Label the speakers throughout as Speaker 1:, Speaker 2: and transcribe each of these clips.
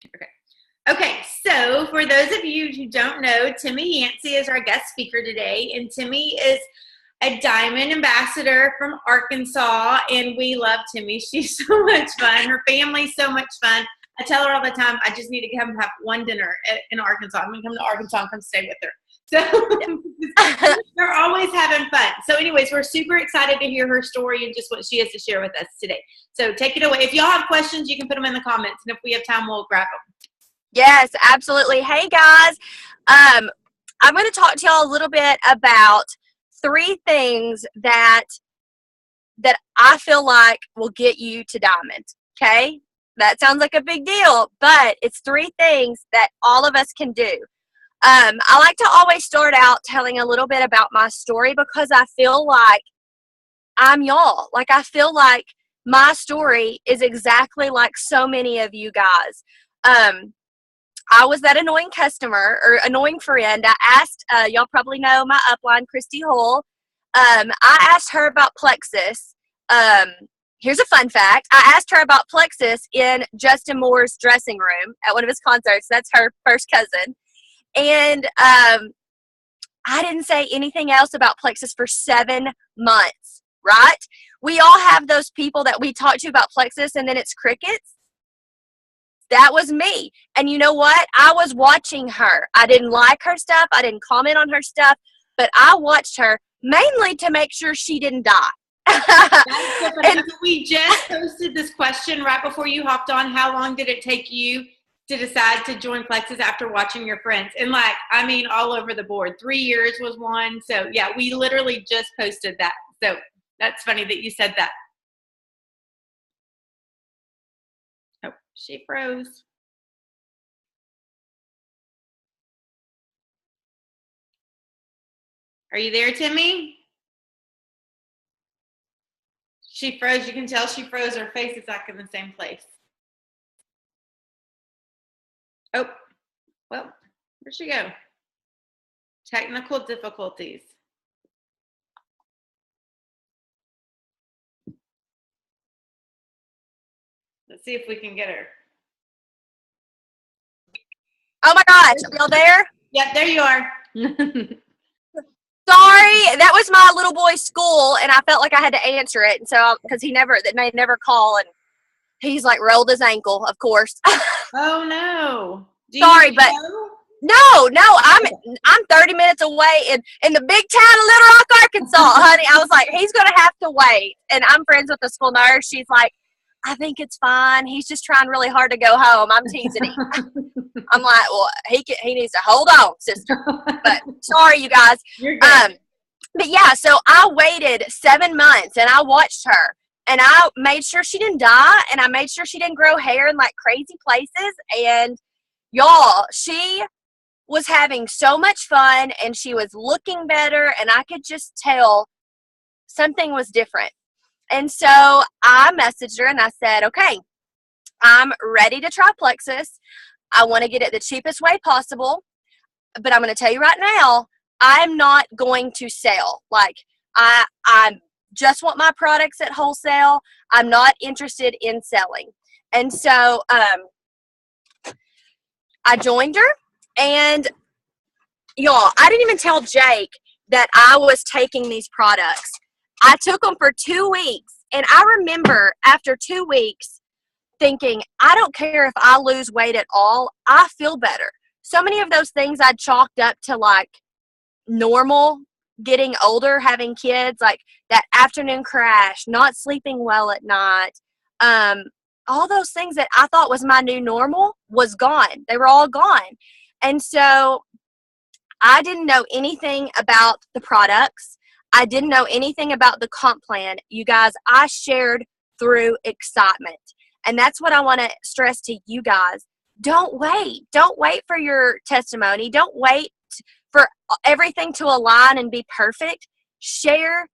Speaker 1: Okay. Okay, so for those of you who don't know, Timie Yancey is our guest speaker today, and Timie is a diamond ambassador from Arkansas, and we love Timie. She's so much fun. Her family's so much fun. I tell her all the time, I just need to come have one dinner in Arkansas. I'm going to come to Arkansas and come stay with her. So they're always having fun. So anyways, we're super excited to hear her story and just what she has to share with us today. So take it away. If y'all have questions, you can put them in the comments, and if we have time, we'll grab them.
Speaker 2: Yes, absolutely. Hey, guys. I'm going to talk to y'all a little bit about 3 things that I feel like will get you to diamond, okay? That sounds like a big deal, but it's 3 things that all of us can do. I like to always start out telling a little bit about my story because I feel like I'm y'all. Like, I feel like my story is exactly like so many of you guys. I was that annoying customer or annoying friend. I asked, y'all probably know my upline, Christy Hull. I asked her about Plexus. Here's a fun fact. I asked her about Plexus in Justin Moore's dressing room at one of his concerts. That's her first cousin. And I didn't say anything else about Plexus for 7 months, right? We all have those people that we talk to about Plexus and then it's crickets. That was me. And you know what? I was watching her. I didn't like her stuff. I didn't comment on her stuff. But I watched her mainly to make sure she didn't die.
Speaker 1: And we just posted this question right before you hopped on. How long did it take you to decide to join Plexus after watching your friends? And like, I mean, all over the board. 3 years was one. So yeah, we literally just posted that. So that's funny that you said that. Oh, she froze. Are you there, Timie? She froze. You can tell she froze. Her face is like in the same place. Oh, well, where'd she go? Technical difficulties. Let's see if we can get her.
Speaker 2: Oh my gosh, y'all there?
Speaker 1: Yep, there you are.
Speaker 2: Sorry, that was my little boy's school, and I felt like I had to answer it. And so, because they never call, and he's like rolled his ankle, of course.
Speaker 1: Oh no!
Speaker 2: Sorry, but no, I'm 30 minutes away in the big town of Little Rock, Arkansas, honey. I was like, he's gonna have to wait, and I'm friends with the school nurse. She's like, I think it's fine. He's just trying really hard to go home. I'm teasing him. I'm like, well, he needs to hold on, sister. But sorry, you guys.
Speaker 1: You're good.
Speaker 2: But yeah, so I waited 7 months and I watched her and I made sure she didn't die and I made sure she didn't grow hair in like crazy places. And y'all, she was having so much fun and she was looking better and I could just tell something was different. And so I messaged her and I said, okay, I'm ready to try Plexus. I want to get it the cheapest way possible. But I'm going to tell you right now, I'm not going to sell. Like, I just want my products at wholesale. I'm not interested in selling. And so I joined her. And y'all, I didn't even tell Jake that I was taking these products. I took them for 2 weeks, and I remember after 2 weeks thinking, I don't care if I lose weight at all, I feel better. So many of those things I chalked up to like normal, getting older, having kids, like that afternoon crash, not sleeping well at night, all those things that I thought was my new normal was gone. They were all gone. And so I didn't know anything about the products. I didn't know anything about the comp plan. You guys, I shared through excitement. And that's what I want to stress to you guys. Don't wait. Don't wait for your testimony. Don't wait for everything to align and be perfect. Share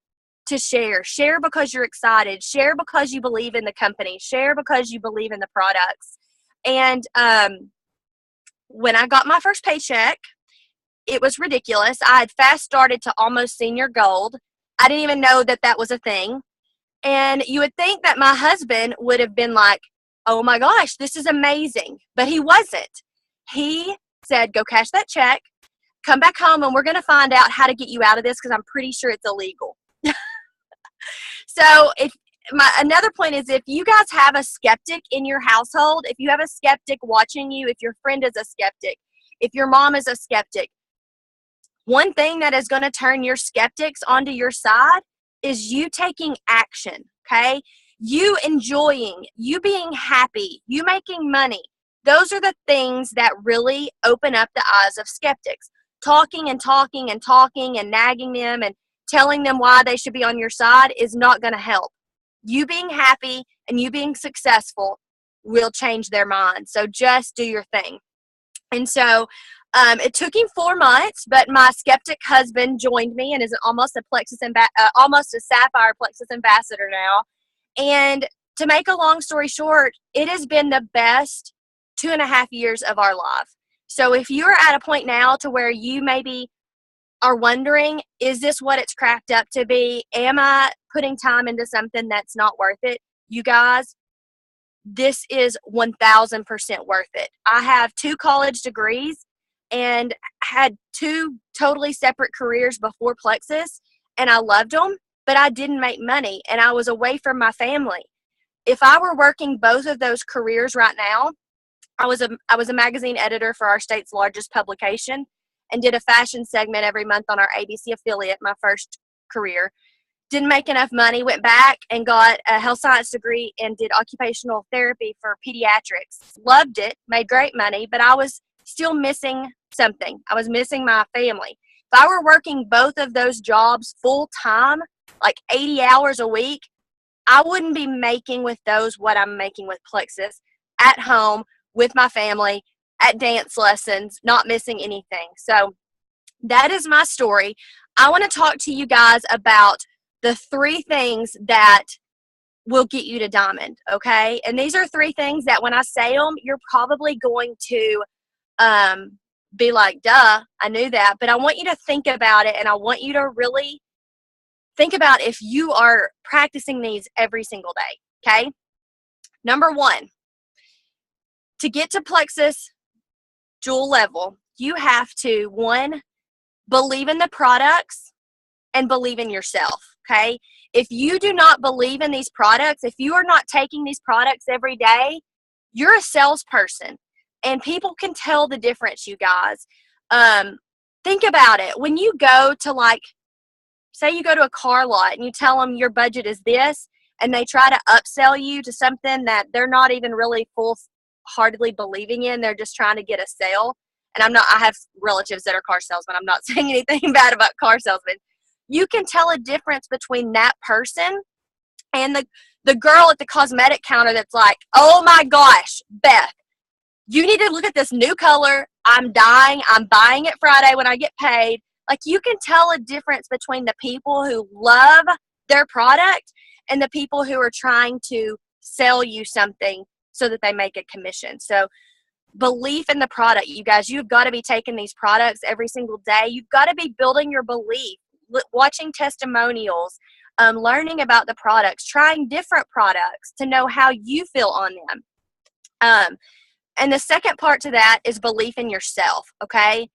Speaker 2: to share. Share because you're excited. Share because you believe in the company. Share because you believe in the products. And when I got my first paycheck, it was ridiculous. I had fast started to almost senior gold. I didn't even know that that was a thing. And you would think that my husband would have been like, oh my gosh, this is amazing. But he wasn't. He said, go cash that check, come back home, and we're going to find out how to get you out of this because I'm pretty sure it's illegal. So another point is, if you guys have a skeptic in your household, if you have a skeptic watching you, if your friend is a skeptic, if your mom is a skeptic, one thing that is going to turn your skeptics onto your side is you taking action, okay? You enjoying, you being happy, you making money. Those are the things that really open up the eyes of skeptics. Talking and talking and talking and nagging them and telling them why they should be on your side is not going to help. You being happy and you being successful will change their mind. So just do your thing. And so it took him 4 months, but my skeptic husband joined me and is almost a Sapphire Plexus ambassador now. And to make a long story short, it has been the best 2.5 years of our life. So if you're at a point now to where you maybe are wondering, is this what it's cracked up to be? Am I putting time into something that's not worth it? You guys, this is 1,000% worth it. I have 2 college degrees and had 2 totally separate careers before Plexus, and I loved them, but I didn't make money, and I was away from my family. If I were working both of those careers right now, I was a magazine editor for our state's largest publication and did a fashion segment every month on our ABC affiliate, my first career. Didn't make enough money, went back and got a health science degree and did occupational therapy for pediatrics. Loved it, made great money, but I was still missing something. I was missing my family. If I were working both of those jobs full time, like 80 hours a week, I wouldn't be making with those what I'm making with Plexus at home with my family, at dance lessons, not missing anything. So that is my story. I want to talk to you guys about the 3 things that will get you to diamond, okay? And these are 3 things that when I say them, you're probably going to be like, duh, I knew that. But I want you to think about it, and I want you to really think about if you are practicing these every single day, okay? Number 1, to get to Plexus jewel level, you have to, 1, believe in the products and believe in yourself, okay? If you do not believe in these products, if you are not taking these products every day, you're a salesperson, and people can tell the difference, you guys. Think about it. When you go to, like, say you go to a car lot and you tell them your budget is this, and they try to upsell you to something that they're not even really full-heartedly believing in, they're just trying to get a sale. And I have relatives that are car salesmen. I'm not saying anything bad about car salesmen. You can tell a difference between that person and the girl at the cosmetic counter that's like, oh my gosh, Beth, you need to look at this new color. I'm dying. I'm buying it Friday when I get paid. Like, you can tell a difference between the people who love their product and the people who are trying to sell you something so that they make a commission. So belief in the product, you guys, you've got to be taking these products every single day. You've got to be building your belief, watching testimonials, learning about the products, trying different products to know how you feel on them. And the second part to that is belief in yourself, okay?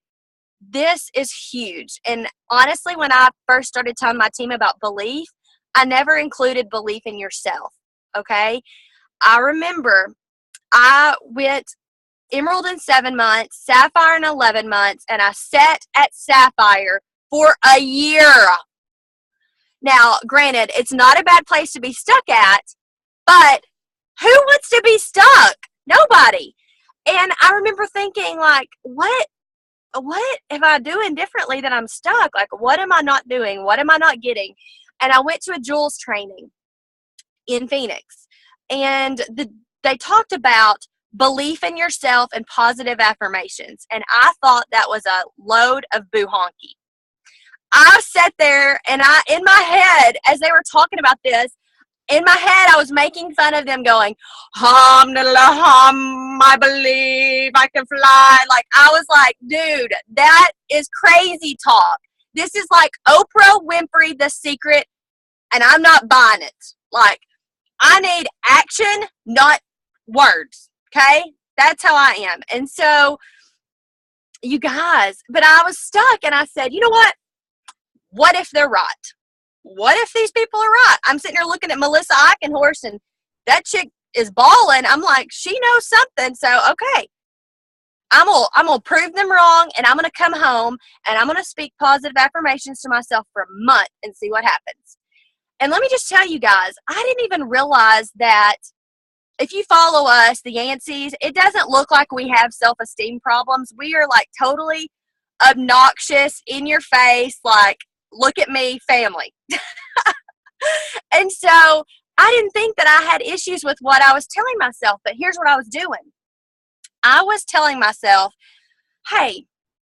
Speaker 2: This is huge. And honestly, when I first started telling my team about belief, I never included belief in yourself, okay? I remember I went Emerald in 7 months, Sapphire in 11 months, and I sat at Sapphire for a year. Now, granted, it's not a bad place to be stuck at, but who wants to be stuck? Nobody. And I remember thinking, like, what am I doing differently that I'm stuck? Like, what am I not doing? What am I not getting? And I went to a Jules training in Phoenix, and they talked about belief in yourself and positive affirmations. And I thought that was a load of boo-honky. I sat there and in my head, as they were talking about this, in my head, I was making fun of them going, hum, I believe I can fly. Like, I was like, dude, that is crazy talk. This is like Oprah Winfrey, The Secret, and I'm not buying it. Like, I need action, not words. Okay? That's how I am. And so, you guys, but I was stuck and I said, you know what? What if they're right? What if these people are right? I'm sitting here looking at Melissa Eichenhorst and that chick is balling. I'm like, she knows something. So, okay, I'm gonna prove them wrong, and I'm gonna come home and I'm gonna speak positive affirmations to myself for a month and see what happens. And let me just tell you guys, I didn't even realize that if you follow us, the Yanceys, it doesn't look like we have self-esteem problems. We are like totally obnoxious, in your face, like, look at me, family. And so I didn't think that I had issues with what I was telling myself, but here's what I was doing. I was telling myself, hey,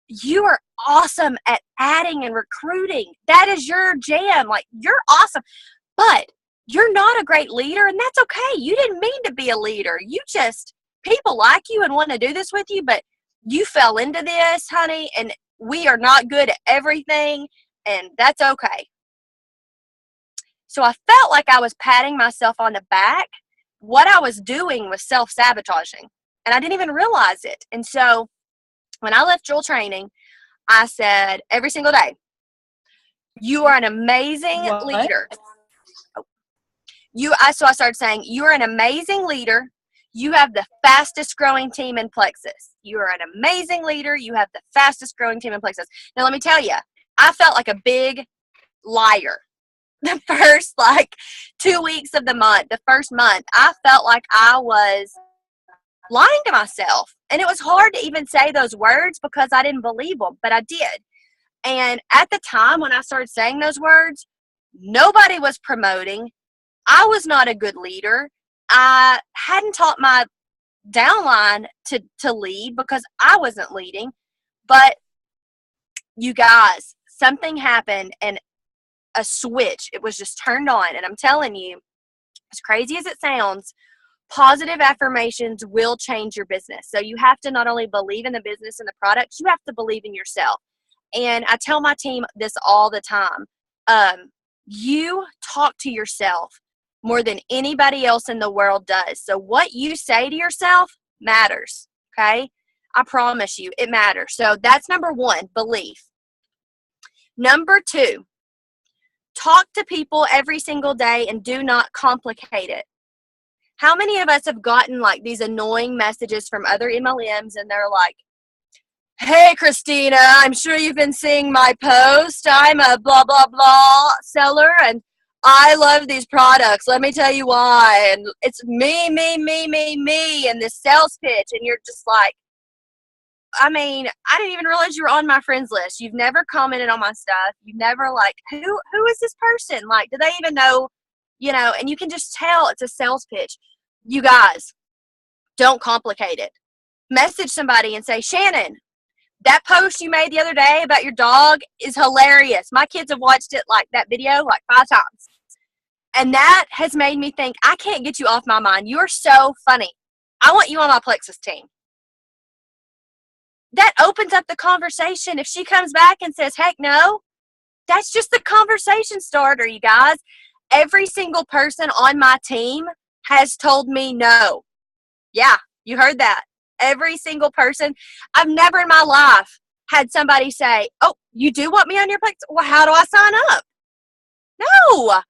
Speaker 2: you are awesome at adding and recruiting. That is your jam. Like, you're awesome. But you're not a great leader, and that's okay. You didn't mean to be a leader. You just, people like you and want to do this with you, but you fell into this, honey, and we are not good at everything, and that's okay. So I felt like I was patting myself on the back. What I was doing was self-sabotaging, and I didn't even realize it. And so when I left Jewel Training, I said every single day, you are an amazing leader. So I started saying, you are an amazing leader. You have the fastest growing team in Plexus. You are an amazing leader. You have the fastest growing team in Plexus. Now, let me tell you, I felt like a big liar. The first 2 weeks of the month, the first month, I felt like I was lying to myself. And it was hard to even say those words because I didn't believe them, but I did. And at the time when I started saying those words, nobody was promoting. I was not a good leader. I hadn't taught my downline to lead because I wasn't leading. But you guys, something happened and a switch, it was just turned on. And I'm telling you, as crazy as it sounds, positive affirmations will change your business. So you have to not only believe in the business and the products, you have to believe in yourself. And I tell my team this all the time. You talk to yourself more than anybody else in the world does. So what you say to yourself matters, okay? I promise you, it matters. So that's number one, belief. Number two, talk to people every single day and do not complicate it. How many of us have gotten these annoying messages from other MLMs and they're like, hey, Christina, I'm sure you've been seeing my post. I'm a blah, blah, blah seller and I love these products. Let me tell you why. And it's me, and this sales pitch. And you're just like, I didn't even realize you were on my friends list. You've never commented on my stuff. You've never who is this person? Do they even know, and you can just tell it's a sales pitch. You guys, don't complicate it. Message somebody and say, Shannon, that post you made the other day about your dog is hilarious. My kids have watched it, that video, 5 times. And that has made me think, I can't get you off my mind. You are so funny. I want you on my Plexus team. That opens up the conversation. If she comes back and says, heck no, that's just the conversation starter, you guys. Every single person on my team has told me no. Yeah, you heard that. Every single person. I've never in my life had somebody say, oh, you do want me on your Plexus? Well, how do I sign up? No.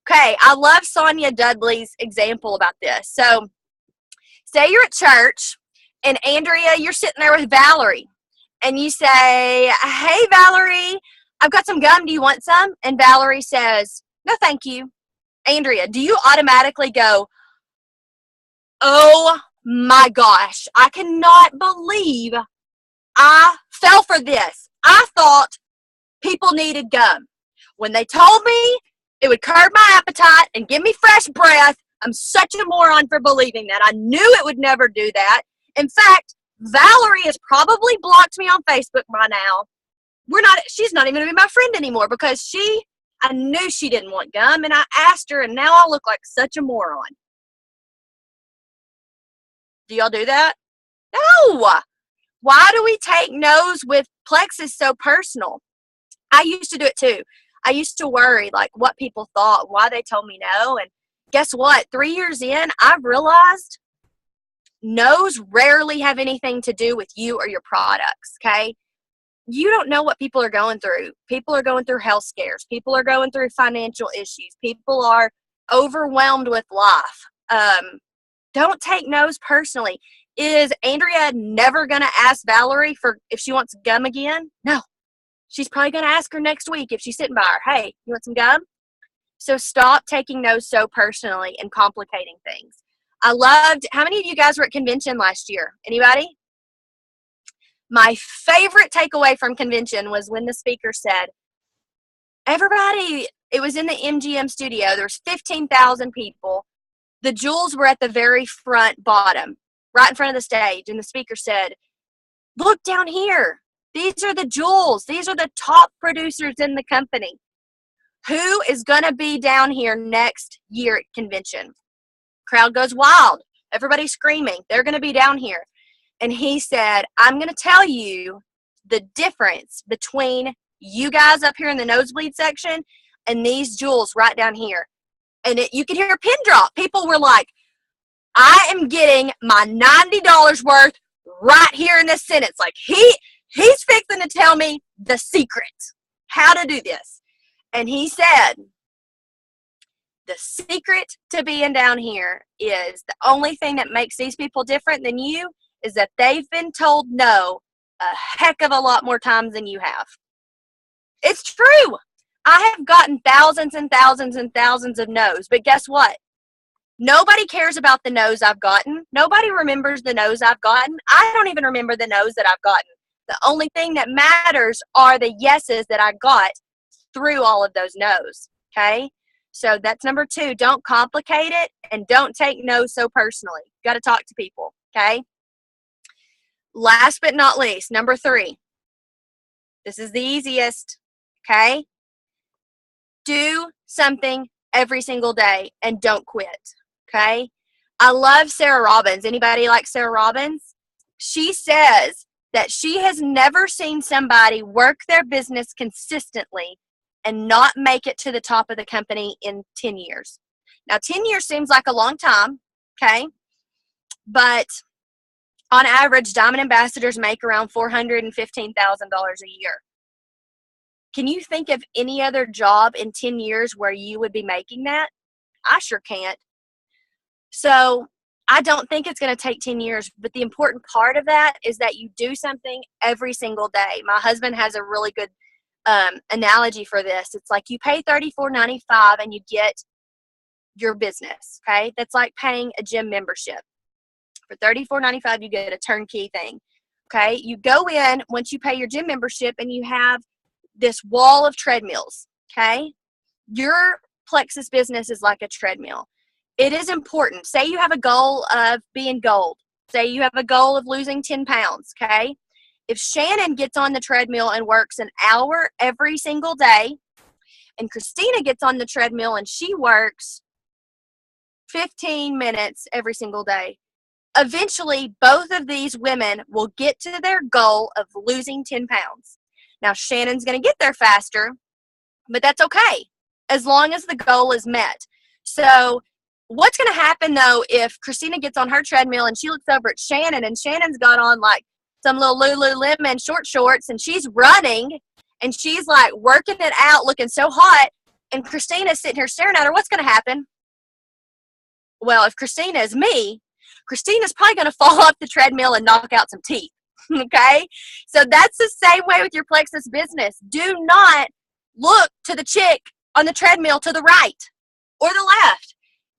Speaker 2: Okay, I love Sonia Dudley's example about this. So, say you're at church, and Andrea, you're sitting there with Valerie, and you say, hey, Valerie, I've got some gum. Do you want some? And Valerie says, no, thank you. Andrea, do you automatically go, oh, my gosh, I cannot believe I fell for this. I thought people needed gum. When they told me it would curb my appetite and give me fresh breath, I'm such a moron for believing that. I knew it would never do that. In fact, Valerie has probably blocked me on Facebook by now. She's not even going to be my friend anymore because I knew she didn't want gum and I asked her and now I look like such a moron. Do y'all do that? No. Why do we take no's with Plexus so personal? I used to do it too. I used to worry what people thought, why they told me no. And guess what? 3 years in, I've realized No's rarely have anything to do with you or your products, okay? You don't know what people are going through. People are going through health scares. People are going through financial issues. People are overwhelmed with life. Don't take no's personally. Is Andrea never going to ask Valerie for if she wants gum again? No. She's probably going to ask her next week if she's sitting by her, hey, you want some gum? So stop taking no's so personally and complicating things. How many of you guys were at convention last year? Anybody? My favorite takeaway from convention was when the speaker said, everybody, it was in the MGM studio, there's 15,000 people. The jewels were at the very front bottom, right in front of the stage, and the speaker said, look down here. These are the jewels. These are the top producers in the company. Who is going to be down here next year at convention? Crowd goes wild. Everybody's screaming. They're going to be down here. And he said, I'm going to tell you the difference between you guys up here in the nosebleed section and these jewels right down here. And you could hear a pin drop. People were like, I am getting my $90 worth right here in this sentence. Like he's fixing to tell me the secret, how to do this. And he said, the secret to being down here is the only thing that makes these people different than you is that they've been told no a heck of a lot more times than you have. It's true. I have gotten thousands and thousands and thousands of no's, but guess what? Nobody cares about the no's I've gotten. Nobody remembers the no's I've gotten. I don't even remember the no's that I've gotten. The only thing that matters are the yeses that I got through all of those no's, okay? So that's number 2. Don't complicate it and don't take no so personally. You got to talk to people, okay? Last but not least, number 3. This is the easiest, okay? Do something every single day and don't quit, okay? I love Sarah Robbins. Anybody like Sarah Robbins? She says that she has never seen somebody work their business consistently and not make it to the top of the company in 10 years. Now, 10 years seems like a long time, okay? But on average, diamond ambassadors make around $415,000 a year. Can you think of any other job in 10 years where you would be making that? I sure can't. So I don't think it's going to take 10 years, but the important part of that is that you do something every single day. My husband has a really good analogy for this. It's like you pay $34.95 and you get your business, okay? That's like paying a gym membership. For $34.95, you get a turnkey thing, okay? You go in once you pay your gym membership and you have this wall of treadmills, okay? Your Plexus business is like a treadmill. It is important. Say you have a goal of being gold. Say you have a goal of losing 10 pounds, okay? If Shannon gets on the treadmill and works an hour every single day, and Christina gets on the treadmill and she works 15 minutes every single day, eventually both of these women will get to their goal of losing 10 pounds. Now, Shannon's going to get there faster, but that's okay as long as the goal is met. So what's going to happen, though, if Christina gets on her treadmill and she looks over at Shannon and Shannon's got on like some little Lululemon shorts and she's running and she's like working it out looking so hot and Christina's sitting here staring at her, what's going to happen? Well, if Christina is me, Christina's probably going to fall off the treadmill and knock out some teeth, okay? So that's the same way with your Plexus business. Do not look to the chick on the treadmill to the right or the left.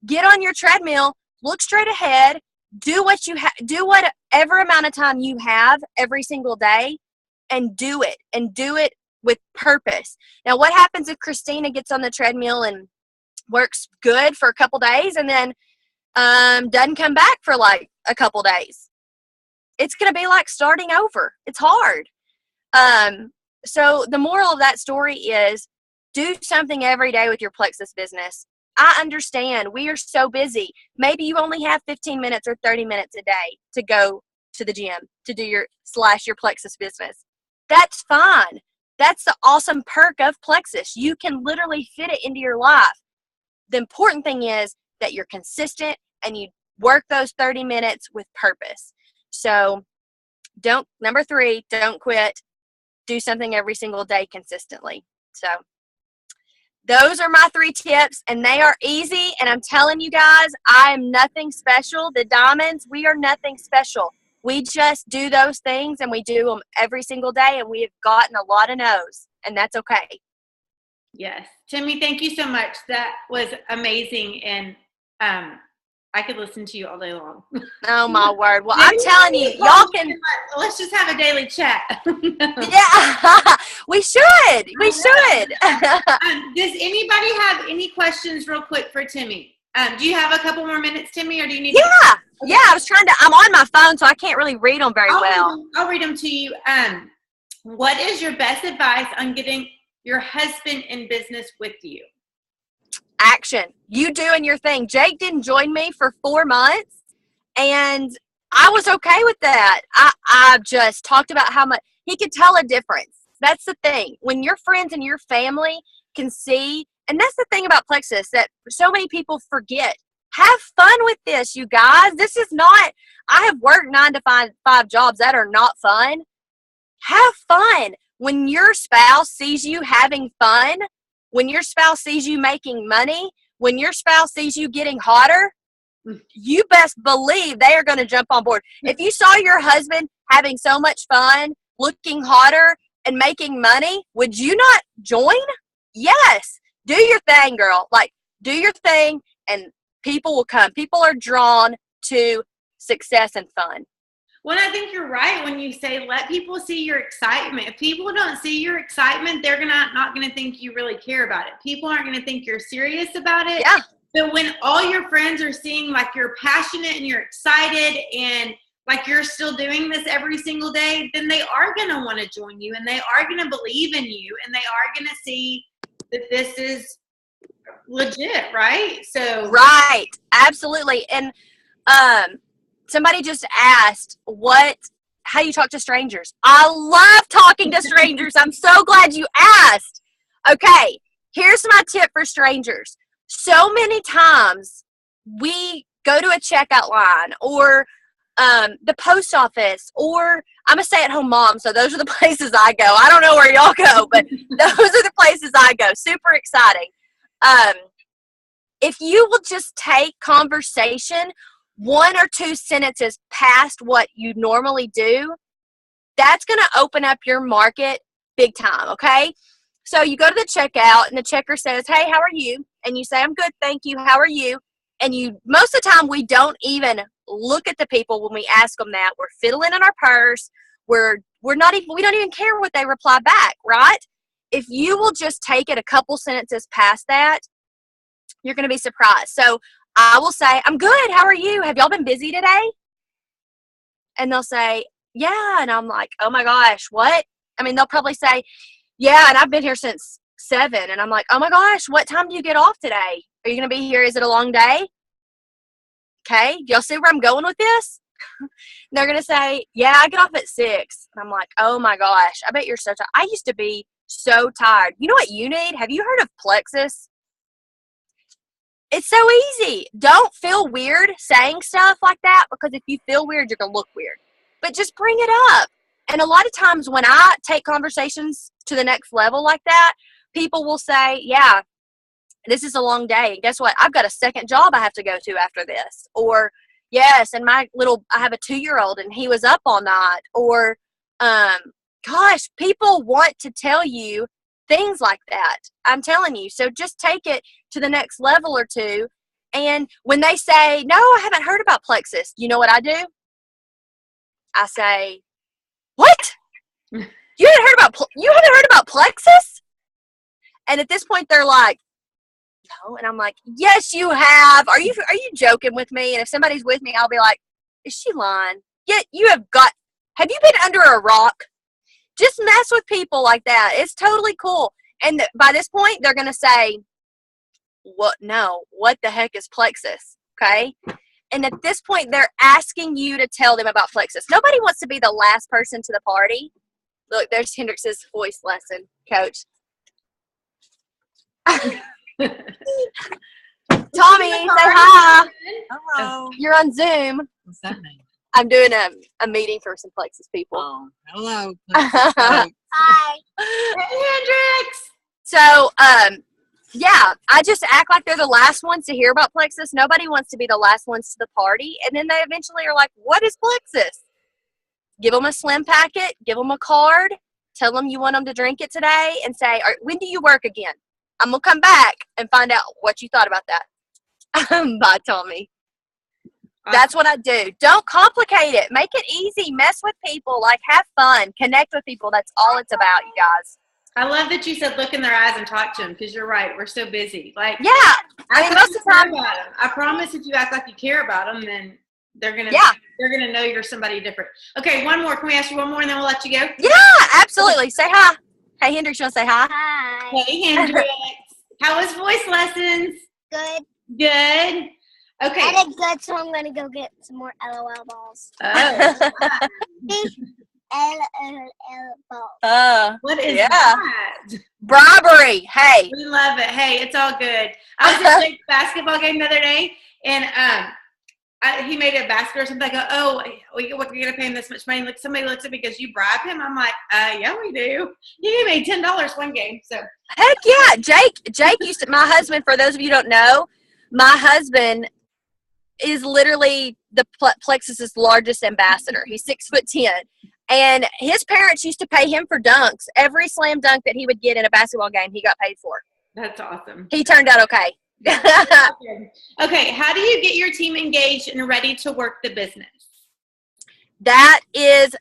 Speaker 2: Get on your treadmill, look straight ahead, do whatever amount of time you have every single day and do it with purpose. Now, what happens if Christina gets on the treadmill and works good for a couple days and then doesn't come back for like a couple days? It's going to be like starting over. It's hard. So the moral of that story is do something every day with your Plexus business. I understand we are so busy. Maybe you only have 15 minutes or 30 minutes a day to go to the gym to do your Plexus business. That's fine. That's the awesome perk of Plexus. You can literally fit it into your life. The important thing is that you're consistent and you work those 30 minutes with purpose. So number 3, don't quit. Do something every single day consistently. So those are my 3 tips, and they are easy. And I'm telling you guys, I am nothing special. The Diamonds, we are nothing special. We just do those things, and we do them every single day, and we have gotten a lot of no's, and that's okay.
Speaker 1: Yes. Timie, thank you so much. That was amazing, and I could listen to you all day long.
Speaker 2: Oh, my word. Well, I'm telling you, y'all can.
Speaker 1: Let's just have a daily chat.
Speaker 2: Yeah, we should. We should.
Speaker 1: Does anybody have any questions real quick for Timie? Do you have a couple more minutes, Timie, or do you need
Speaker 2: Yeah. Okay. Yeah, I'm on my phone, so I can't really read them very well.
Speaker 1: I'll read them to you. What is your best advice on getting your husband in business with you?
Speaker 2: Action. You doing your thing. Jake didn't join me for 4 months, and I was okay with that. I just talked about how much he could tell a difference. That's the thing. When your friends and your family can see, and that's the thing about Plexus that so many people forget. Have fun with this, you guys. This is not, I have worked 9 to 5 jobs that are not fun. Have fun. When your spouse sees you having fun, when your spouse sees you making money, when your spouse sees you getting hotter, you best believe they are going to jump on board. If you saw your husband having so much fun, looking hotter, and making money, would you not join? Yes. Do your thing, girl. Like, do your thing, and people will come. People are drawn to success and fun.
Speaker 1: Well, I think you're right when you say let people see your excitement. If people don't see your excitement, they're not going to think you really care about it. People aren't going to think you're serious about it.
Speaker 2: Yeah.
Speaker 1: But when all your friends are seeing like you're passionate and you're excited and like you're still doing this every single day, then they are going to want to join you, and they are going to believe in you, and they are going to see that this is legit, right? So
Speaker 2: right, absolutely. And somebody just asked how you talk to strangers. I love talking to strangers. I'm so glad you asked. Okay, here's my tip for strangers. So many times we go to a checkout line or the post office, or I'm a stay-at-home mom, so those are the places I go. I don't know where y'all go, but those are the places I go. Super exciting. If you will just take conversation 1 or 2 sentences past what you normally do, that's going to open up your market big time, okay? So you go to the checkout, and the checker says, "Hey, how are you?" And you say, "I'm good, thank you. How are you?" And most of the time, we don't even look at the people when we ask them that. We're fiddling in our purse. We don't even care what they reply back, right? If you will just take it a couple sentences past that, you're going to be surprised. So I will say, "I'm good. How are you? Have y'all been busy today?" And they'll say, "Yeah." And I'm like, "Oh my gosh, what?" I mean, they'll probably say, "Yeah, and I've been here since 7. And I'm like, "Oh my gosh, what time do you get off today? Are you going to be here? Is it a long day?" Okay, do y'all see where I'm going with this? They're going to say, "Yeah, I get off at 6. And I'm like, "Oh my gosh, I bet you're so tired." I used to be so tired. You know what you need? Have you heard of Plexus? It's so easy. Don't feel weird saying stuff like that, because if you feel weird, you're going to look weird. But just bring it up. And a lot of times when I take conversations to the next level like that, people will say, "Yeah, this is a long day. And guess what? I've got a second job I have to go to after this." Or, "Yes, and I have a 2-year-old and he was up all night." Or, gosh, people want to tell you things like that. I'm telling you. So just take it to the next level or 2. And when they say, "No, I haven't heard about Plexus," you know what I do? I say, "What? You haven't heard about Plexus?" And at this point, they're like, "No." And I'm like, "Yes, you have. Are you joking with me?" And if somebody's with me, I'll be like, "Is she lying?" "Yeah, have you been under a rock?" Just mess with people like that. It's totally cool. And by this point, they're going to say, "What? No, what the heck is Plexus?" Okay? And at this point, they're asking you to tell them about Plexus. Nobody wants to be the last person to the party. Look, there's Hendrix's voice lesson, Coach. Tommy, say hi.
Speaker 3: Hello.
Speaker 2: You're on Zoom.
Speaker 3: What's that mean?
Speaker 2: I'm doing a meeting for some Plexus people.
Speaker 3: Oh, hello.
Speaker 2: Hi.
Speaker 1: Hey, Hendrix.
Speaker 2: So, yeah, I just act like they're the last ones to hear about Plexus. Nobody wants to be the last ones to the party. And then they eventually are like, what is Plexus? Give them a slim packet, give them a card, tell them you want them to drink it today, and say, when do you work again? I'm going to come back and find out what you thought about that. Bye, Tommy. That's what I do. Don't complicate it. Make it easy. Mess with people. Like, have fun. Connect with people. That's all it's about, you guys.
Speaker 1: I love that you said look in their eyes and talk to them, because you're right. We're so busy. Like,
Speaker 2: yeah. I mean, most of the time.
Speaker 1: I promise if you act like you care about them, then they're gonna know you're somebody different. Okay, one more. Can we ask you one more and then we'll let you go?
Speaker 2: Yeah, absolutely. Say hi. Hey, Hendrix, you want to say hi?
Speaker 4: Hi.
Speaker 1: Hey, Hendrix. How was voice lessons?
Speaker 4: Good.
Speaker 1: Good. Okay.
Speaker 4: I did good, so I'm going to go get some more LOL balls.
Speaker 1: Oh.
Speaker 4: LOL balls.
Speaker 1: What is
Speaker 2: yeah.
Speaker 1: that?
Speaker 2: Bribery. Hey.
Speaker 1: We love it. Hey, it's all good. I was at a basketball game the other day, and he made a basket or something. I go, oh, we're going to pay him this much money. Like, somebody looks at me because you bribe him. I'm like, yeah, we do. He made $10 one game. So
Speaker 2: heck yeah. Jake used to, my husband, for those of you who don't know, my husband is literally the Plexus's largest ambassador. He's 6'10", and his parents used to pay him for dunks. Every slam dunk that he would get in a basketball game, he got paid for.
Speaker 1: That's awesome.
Speaker 2: He turned out okay.
Speaker 1: Okay, how do you get your team engaged and ready to work the business?
Speaker 2: That is,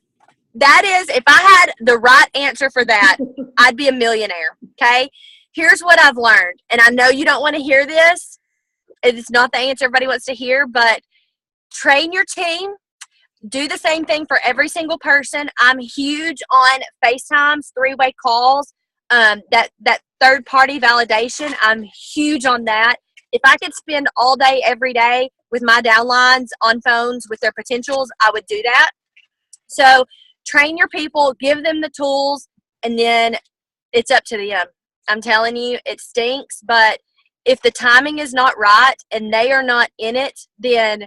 Speaker 2: if I had the right answer for that, I'd be a millionaire. Okay, here's what I've learned, and I know you don't want to hear this. It's not the answer everybody wants to hear, but train your team. Do the same thing for every single person. I'm huge on FaceTimes, 3-way calls, that third-party validation. I'm huge on that. If I could spend all day, every day with my downlines on phones with their potentials, I would do that. So train your people, give them the tools, and then it's up to them. I'm telling you, it stinks, but if the timing is not right and they are not in it, then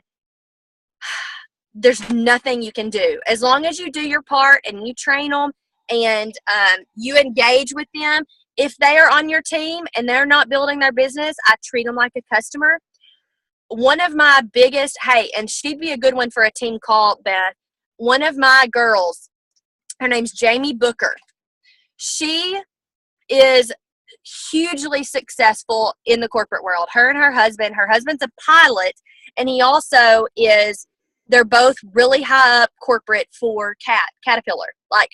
Speaker 2: there's nothing you can do. As long as you do your part and you train them and you engage with them, if they are on your team and they're not building their business, I treat them like a customer. One of my biggest, and she'd be a good one for a team call, Beth. One of my girls, her name's Jamie Booker. She is hugely successful in the corporate world. Her and her husband's a pilot, and he also is, they're both really high up corporate for Caterpillar. Like,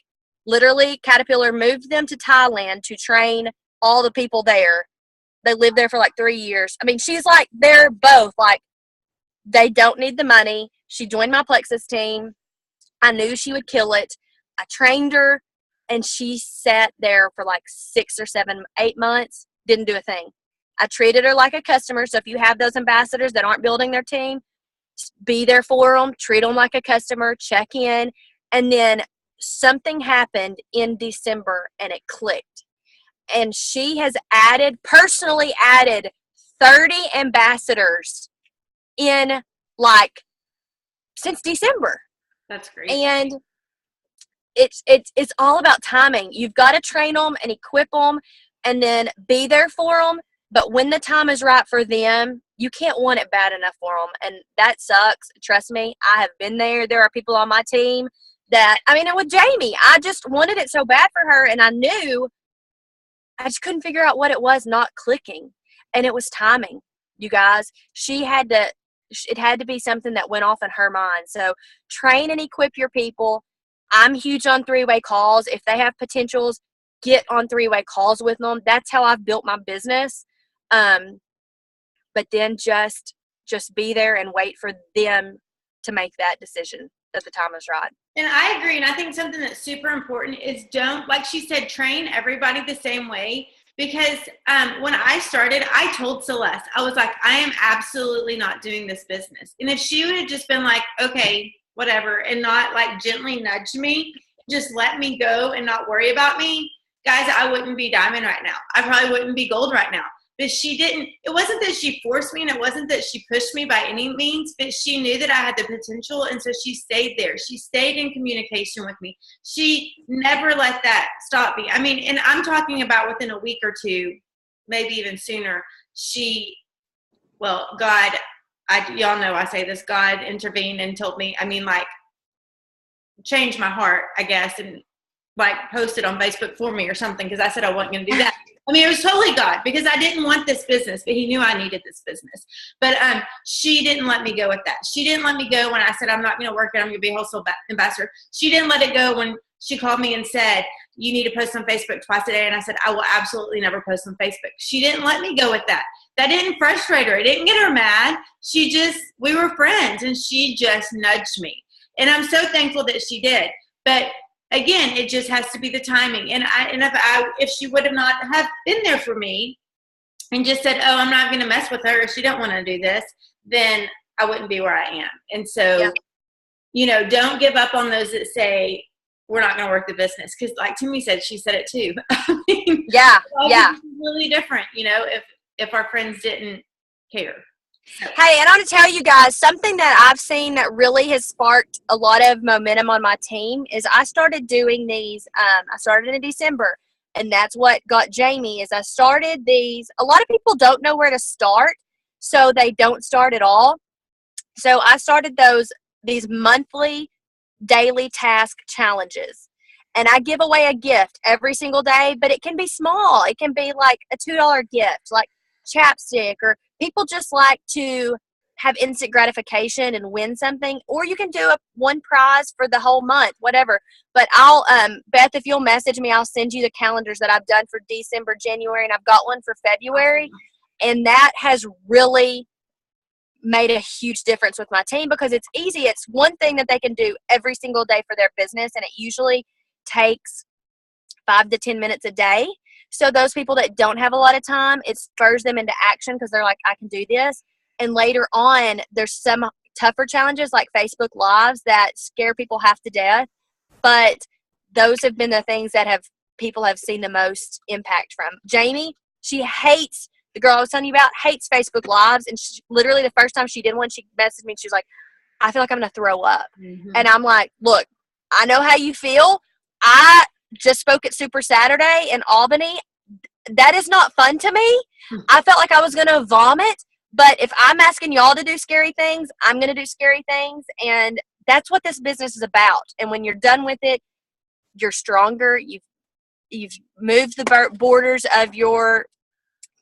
Speaker 2: literally, Caterpillar moved them to Thailand to train all the people there. They lived there for like 3 years. I mean, she's like, they're both like, they don't need the money. She joined my Plexus team. I knew she would kill it. I trained her, and she sat there for like 6 or 7, 8 months, didn't do a thing. I treated her like a customer. So if you have those ambassadors that aren't building their team, be there for them, treat them like a customer, check in. And then something happened in December and it clicked. And she has personally added 30 ambassadors in since December.
Speaker 1: That's great.
Speaker 2: And it's all about timing. You've got to train them and equip them and then be there for them. But when the time is right for them, you can't want it bad enough for them. And that sucks. Trust me, I have been there. There are people on my team and with Jamie, I just wanted it so bad for her. And I knew I just couldn't figure out what it was not clicking. And it was timing, you guys. It had to be something that went off in her mind. So train and equip your people. I'm huge on 3-way calls. If they have potentials, get on 3-way calls with them. That's how I've built my business. But then just be there and wait for them to make that decision that the time is right.
Speaker 1: And I agree. And I think something that's super important is don't, like she said, train everybody the same way. Because when I started, I told Celeste, I was like, I am absolutely not doing this business. And if she would have just been like, okay, whatever, and not like gently nudge me, just let me go and not worry about me, guys, I wouldn't be diamond right now. I probably wouldn't be gold right now. but she didn't, it wasn't that she forced me and it wasn't that she pushed me by any means, but she knew that I had the potential. And so she stayed there. She stayed in communication with me. She never let that stop me. I mean, and I'm talking about within a week or two, maybe even sooner. God, y'all know I say this, God intervened and told me, changed my heart, I guess, and posted on Facebook for me or something, because I said I wasn't going to do that. I mean, it was totally God, because I didn't want this business, but he knew I needed this business. But she didn't let me go with that. She didn't let me go when I said I'm not going to work it, I'm going to be a wholesale ambassador. She didn't let it go when she called me and said, you need to post on Facebook twice a day. And I said, I will absolutely never post on Facebook. She didn't let me go with that. That didn't frustrate her. It didn't get her mad. We were friends, and she just nudged me. And I'm so thankful that she did. But again, it just has to be the timing. And if she would have not have been there for me and just said, oh, I'm not going to mess with her, if she don't want to do this, then I wouldn't be where I am. And so, don't give up on those that say, we're not going to work the business. Because like Timie said, she said it too. I mean,
Speaker 2: yeah.
Speaker 1: It's really different, if our friends didn't care.
Speaker 2: Hey, and I want to tell you guys something that I've seen that really has sparked a lot of momentum on my team is I started doing these. I started in December, and that's what got Jamie is I started these. A lot of people don't know where to start, so they don't start at all. So I started these monthly daily task challenges, and I give away a gift every single day, but it can be small. It can be like a $2 gift, like chapstick, or people just like to have instant gratification and win something, or you can do one prize for the whole month, whatever. But I'll, Beth, if you'll message me, I'll send you the calendars that I've done for December, January, and I've got one for February. And that has really made a huge difference with my team because it's easy. It's one thing that they can do every single day for their business, and it usually takes 5 to 10 minutes a day. So those people that don't have a lot of time, it spurs them into action because they're like, I can do this. And later on, there's some tougher challenges like Facebook Lives that scare people half to death. But those have been the things that people have seen the most impact from. Jamie, she hates, the girl I was telling you about, hates Facebook Lives. And she, literally the first time she did one, she messaged me and she was like, I feel like I'm going to throw up. Mm-hmm. And I'm like, look, I know how you feel. I just spoke at Super Saturday in Albany. That is not fun to me. I felt like I was going to vomit. But if I'm asking y'all to do scary things, I'm going to do scary things. And that's what this business is about. And when you're done with it, you're stronger. You've moved the borders of your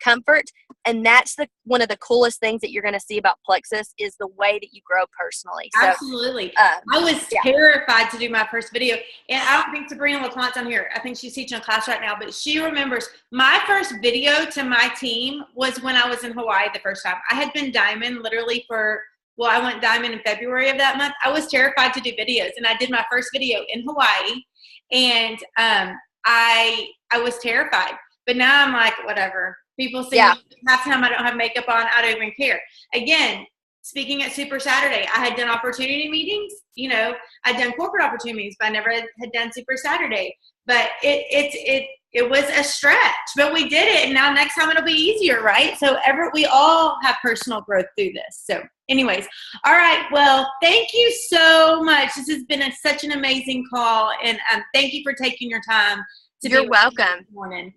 Speaker 2: comfort. And that's one of the coolest things that you're going to see about Plexus is the way that you grow personally. So,
Speaker 1: absolutely. I was terrified to do my first video. And I don't think Sabrina LaPlante's on here. I think she's teaching a class right now. But she remembers my first video to my team was when I was in Hawaii the first time. I had been Diamond literally I went Diamond in February of that month. I was terrified to do videos. And I did my first video in Hawaii. And I was terrified. But now I'm like, whatever. People see me half the time I don't have makeup on. I don't even care. Again, speaking at Super Saturday, I had done opportunity meetings. I'd done corporate opportunities, but I never had done Super Saturday. But it was a stretch, but we did it. And now next time it'll be easier, right? So we all have personal growth through this. So anyways, all right. Well, thank you so much. This has been such an amazing call. And thank you for taking your time.
Speaker 2: You're welcome.
Speaker 1: This morning.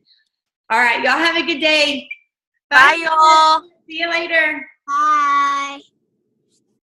Speaker 1: All right. Y'all have a good day.
Speaker 2: Bye y'all.
Speaker 1: See you later.
Speaker 4: Bye.